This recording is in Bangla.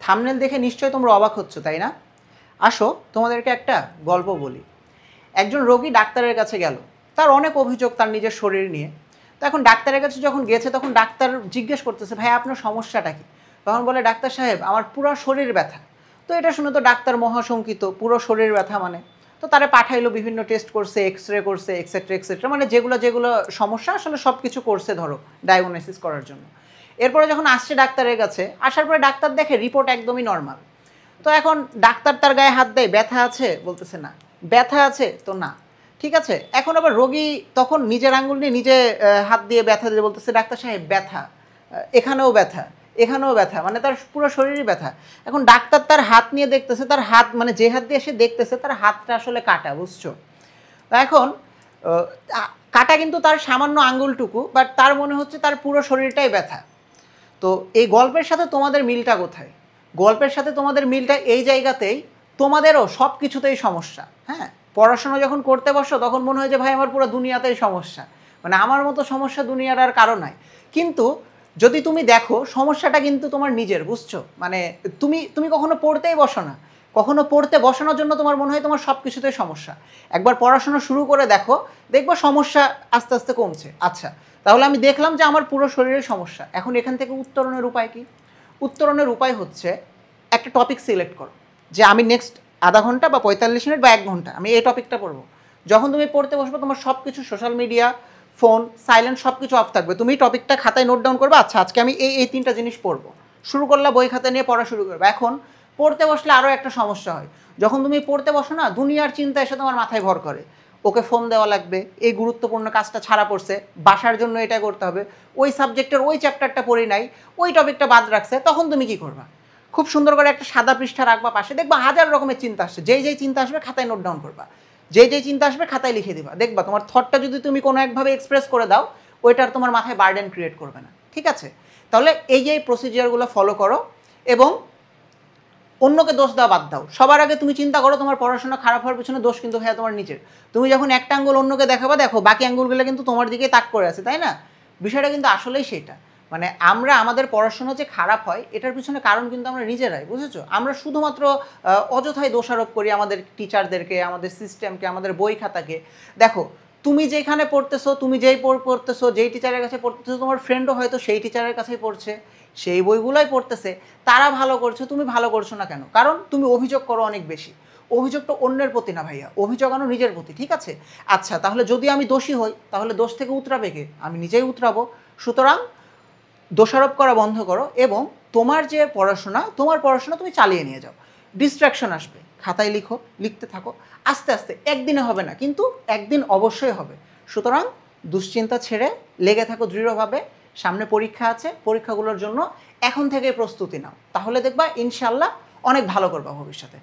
থাম্বনেল দেখে নিশ্চয়ই তোমরা অবাক হচ্ছ, তাই না? আসো তোমাদেরকে একটা গল্প বলি। একজন রোগী ডাক্তারের কাছে গেল, তার অনেক অভিযোগ তার নিজের শরীর নিয়ে। তো এখন ডাক্তারের কাছে যখন গেছে তখন ডাক্তার জিজ্ঞেস করতেছে, ভাই আপনার সমস্যাটা কি? তখন বলে, ডাক্তার সাহেব আমার পুরো শরীর ব্যথা। তো এটা শুনে তো ডাক্তার মহাশঙ্কিত, পুরো শরীর ব্যথা মানে। তো তারা পাঠাইলো, বিভিন্ন টেস্ট করছে, এক্সরে করছে, এক্সেট্রা এক্সেট্রা, মানে যেগুলো যেগুলো সমস্যা আসলে সব কিছু করছে ধরো ডায়াগনোসিস করার জন্য। এরপরে যখন আসছে ডাক্তারের কাছে, আসার পরে ডাক্তার দেখে রিপোর্ট একদমই নর্মাল। তো এখন ডাক্তার তার গায়ে হাত দেয়, ব্যথা আছে? বলতেছে না। ব্যথা আছে? তো না। ঠিক আছে, এখন আবার রোগী তখন নিজের আঙ্গুল নিয়ে নিজে হাত দিয়ে ব্যথা দিয়ে বলতেছে, ডাক্তার সাহেব ব্যথা, এখানেও ব্যথা, এখানেও ব্যথা, মানে তার পুরো শরীরই ব্যথা। এখন ডাক্তার তার হাত নিয়ে দেখতেছে, তার হাত মানে যে হাত দিয়ে সে দেখতেছে তার হাতটা আসলে কাটা, বুঝছো? তো এখন কাটা কিন্তু তার সামান্য আঙ্গুলটুকু, বাট তার মনে হচ্ছে তার পুরো শরীরটাই ব্যথা। তো এই গল্পের সাথে তোমাদের মিলটা কোথায়? গল্পের সাথে তোমাদের মিলটা এই জায়গাতেই, তোমাদেরও সব কিছুতেই সমস্যা। হ্যাঁ, পড়াশোনা যখন করতে বসো তখন মনে হয় যে ভাই আমার পুরো দুনিয়াতেই সমস্যা, মানে আমার মতো সমস্যা দুনিয়ার আর কারো নাই। কিন্তু যদি তুমি দেখো সমস্যাটা কিন্তু তোমার নিজের, বুঝছো? মানে তুমি কখনো পড়তেই বসো না, কখনো পড়তে বসানোর জন্য তোমার মনে হয় তোমার সব কিছুতেই সমস্যা। একবার পড়াশোনা শুরু করে দেখো, দেখবো সমস্যা আস্তে আস্তে কমছে। আচ্ছা, তাহলে আমি দেখলাম যে আমার পুরো শরীরের সমস্যা, এখন এখান থেকে উত্তরণের উপায় কি? উত্তরণের উপায় হচ্ছে একটা টপিক সিলেক্ট করো, যে আমি নেক্সট আধা ঘন্টা বা 45 মিনিট বা 1 ঘন্টা আমি এই টপিকটা পড়বো। যখন তুমি পড়তে বসবে তোমার সব কিছু, সোশ্যাল মিডিয়া, ফোন সাইলেন্ট, সব কিছু অফ থাকবে। তুমি টপিকটা খাতায় নোট ডাউন করবে, আচ্ছা আজকে আমি এই 3টা জিনিস পড়বো। শুরু করলা, বই খাতা নিয়ে পড়া শুরু করবে। এখন পড়তে বসলে আরও একটা সমস্যা হয়, যখন তুমি পড়তে বসো না দুনিয়ার চিন্তা এসে তোমার মাথায় ভর করে। ওকে ফোন দেওয়া লাগবে, এই গুরুত্বপূর্ণ কাজটা ছাড়া পড়ছে, বাসার জন্য এটা করতে হবে, ওই সাবজেক্টের ওই চ্যাপ্টারটা পড়ি নাই, ওই টপিকটা বাদ রাখছে, তখন তুমি কি করবা? খুব সুন্দর করে একটা সাদা পৃষ্ঠা রাখবা পাশে, দেখবা হাজার রকমের চিন্তা আসছে, যেই চিন্তা আসবে খাতায় নোট ডাউন করবা, যেই চিন্তা আসবে খাতায় লিখে দিবা। দেখবা তোমার থটটা যদি তুমি কোনো একভাবে এক্সপ্রেস করে দাও, ওইটার তোমার মাথায় বার্ডেন ক্রিয়েট করবে না। ঠিক আছে, তাহলে এই প্রসিজিয়ারগুলো ফলো করো এবং অন্যকে দোষ দেওয়া বাদ দাও। সবার আগে তুমি চিন্তা করো তোমার পড়াশোনা খারাপ হওয়ার পিছনে দোষ কিন্তু ভাইয়া তোমার নিজের। তুমি যখন একটা আঙ্গুল অন্যকে দেখাবা, দেখো বাকি আঙ্গুলগুলো কিন্তু তোমার দিকে তাক করে আছে, তাই না? বিষয়টা কিন্তু আসলেই সেটা, মানে আমরা আমাদের পড়াশোনা যে খারাপ হয় এটার পিছনে কারণ কিন্তু আমরা নিজেরাই, বুঝেছো? আমরা শুধুমাত্র অযথাই দোষারোপ করি আমাদের টিচারদেরকে, আমাদের সিস্টেমকে, আমাদের বই খাতাকে। দেখো তুমি যেখানে পড়তেছো, তুমি যেই পড়তেছো, যেই টিচারের কাছে পড়তেছো, তোমার ফ্রেন্ডও হয়তো সেই টিচারের কাছেই পড়ছে, সেই বইগুলোই পড়তেছে, তারা ভালো করছে, তুমি ভালো করছো না কেন? কারণ তুমি অভিযোগ করো অনেক বেশি। অভিযোগটা অন্যের প্রতি না ভাইয়া, অভিযোগ আনো নিজের প্রতি। ঠিক আছে, আচ্ছা তাহলে যদি আমি দোষী হই তাহলে দোষ থেকে উতরাবে কে? আমি নিজেই উতরাবো। সুতরাং দোষারোপ করা বন্ধ করো এবং তোমার যে পড়াশোনা, তোমার পড়াশোনা তুমি চালিয়ে নিয়ে যাও। ডিস্ট্র্যাকশন আসবে, খাতায় লিখো, লিখতে থাকো, আস্তে আস্তে, একদিনে হবে না কিন্তু একদিন অবশ্যই হবে। সুতরাং দুশ্চিন্তা ছেড়ে লেগে থাকো দৃঢ়ভাবে। সামনে পরীক্ষা আছে, পরীক্ষাগুলোর জন্য এখন থেকেই প্রস্তুতি নাও, তাহলে দেখবা ইনশাল্লাহ অনেক ভালো করবা ভবিষ্যতে।